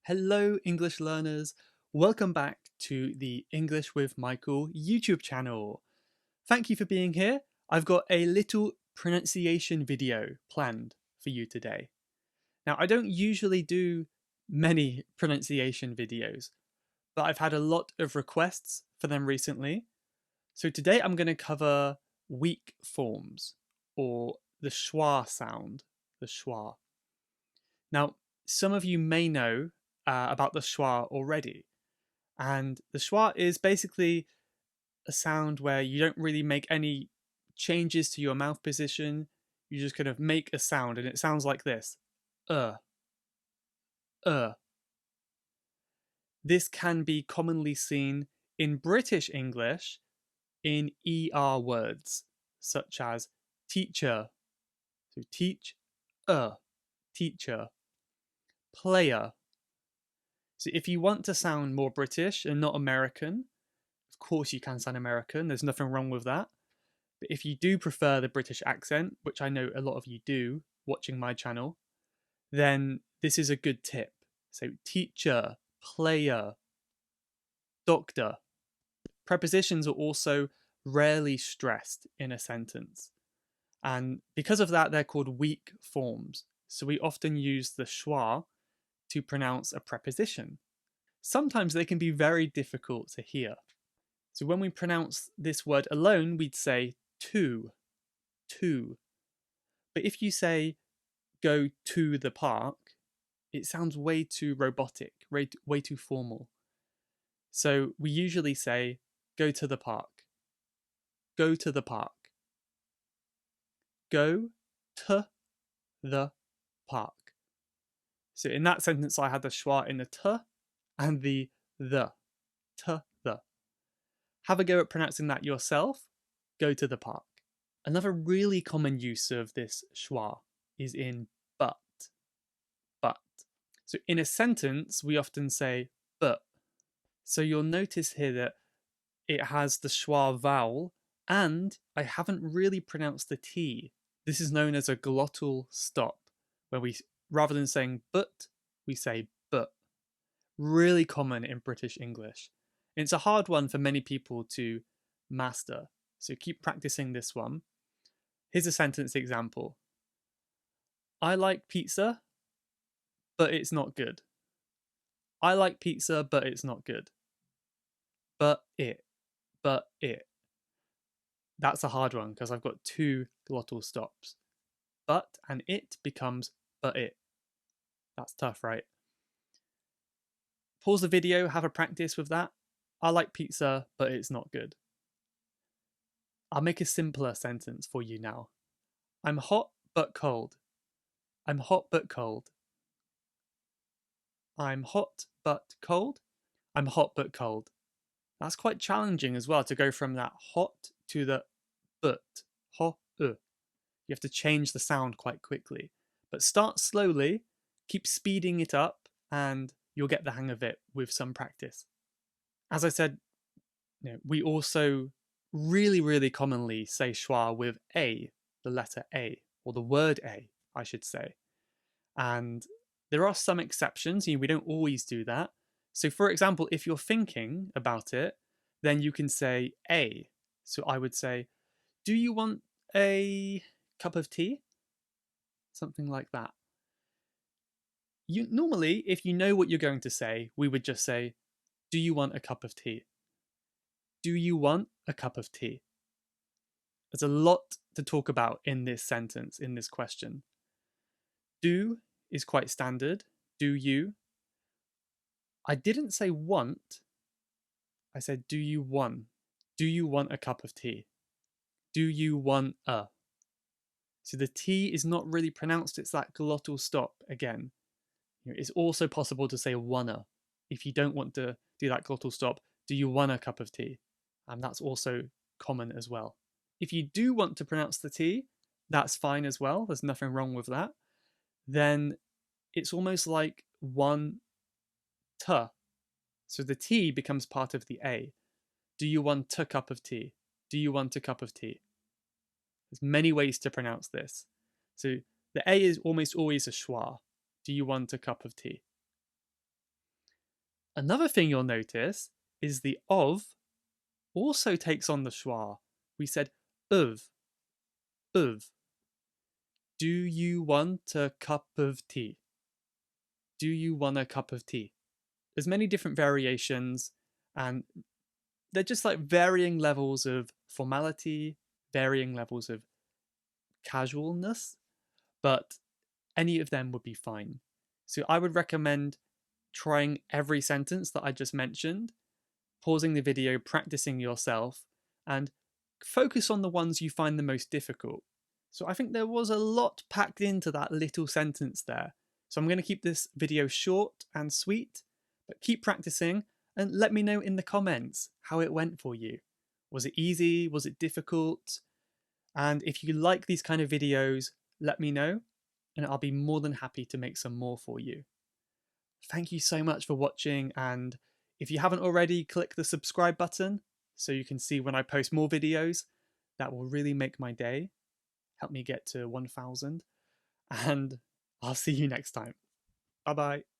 Hello, English learners. Welcome back to the English with Michael YouTube channel. Thank you for being here. I've got a little pronunciation video planned for you today. Now, I don't usually do many pronunciation videos, but I've had a lot of requests for them recently. So today I'm going to cover weak forms, or the schwa sound, the schwa. Now, some of you may know about the schwa already. And the schwa is basically a sound where you don't really make any changes to your mouth position. You just kind of make a sound, and it sounds like this. Uh, uh. This can be commonly seen in British English in ER words, such as teacher, so teach, teacher, player. So if you want to sound more British and not American, of course you can sound American, there's nothing wrong with that. But if you do prefer the British accent, which I know a lot of you do watching my channel, then this is a good tip. So teacher, player, doctor. Prepositions are also rarely stressed in a sentence. And because of that, they're called weak forms. So we often use the schwa to pronounce a preposition. Sometimes they can be very difficult to hear. So when we pronounce this word alone, we'd say to. But if you say go to the park, it sounds way too robotic, way too formal. So we usually say go to the park. Go to the park. Go to the park. So in that sentence, I had the schwa in the t and the. To the. Have a go at pronouncing that yourself. Go to the park. Another really common use of this schwa is in but. But. So in a sentence, we often say but. So you'll notice here that it has the schwa vowel, and I haven't really pronounced the T. This is known as a glottal stop, where we, rather than saying but, we say but. Really common in British English. And it's a hard one for many people to master. So keep practicing this one. Here's a sentence example. I like pizza, but it's not good. I like pizza, but it's not good. But it. That's a hard one because I've got two glottal stops. But and it becomes but it. That's tough, right? Pause the video, have a practice with that. I like pizza, but it's not good. I'll make a simpler sentence for you now. I'm hot but cold. I'm hot but cold. I'm hot but cold. I'm hot but cold. That's quite challenging as well to go from that hot to the but. Ho, You have to change the sound quite quickly. But start slowly, keep speeding it up, and you'll get the hang of it with some practice. As I said, we also really commonly say schwa with a, the letter A, or the word a, I should say. And there are some exceptions. We don't always do that. So for example, if you're thinking about it, then you can say a. So I would say, do you want a cup of tea? Something like that. Normally, if you know what you're going to say, we would just say, do you want a cup of tea? Do you want a cup of tea? There's a lot to talk about in this sentence, in this question. Do is quite standard. Do you? I didn't say want. I said, do you want? Do you want a cup of tea? Do you want a? So the T is not really pronounced. It's that glottal stop again. It's also possible to say wanna. If you don't want to do that glottal stop, do you want a cup of tea? And that's also common as well. If you do want to pronounce the T, that's fine as well. There's nothing wrong with that. Then it's almost like one t. So the T becomes part of the A. Do you want a cup of tea? Do you want a cup of tea? There's many ways to pronounce this. So the A is almost always a schwa. Do you want a cup of tea? Another thing you'll notice is the of also takes on the schwa. We said of, of. Do you want a cup of tea? Do you want a cup of tea? There's many different variations, and they're just like varying levels of formality, varying levels of casualness, but any of them would be fine. So I would recommend trying every sentence that I just mentioned, pausing the video, practicing yourself, and focus on the ones you find the most difficult. So I think there was a lot packed into that little sentence there. So I'm going to keep this video short and sweet, but keep practicing and let me know in the comments how it went for you. Was it easy? Was it difficult? And if you like these kind of videos, let me know and I'll be more than happy to make some more for you. Thank you so much for watching, and if you haven't already, click the subscribe button so you can see when I post more videos. That will really make my day, help me get to 1,000, and I'll see you next time. Bye bye.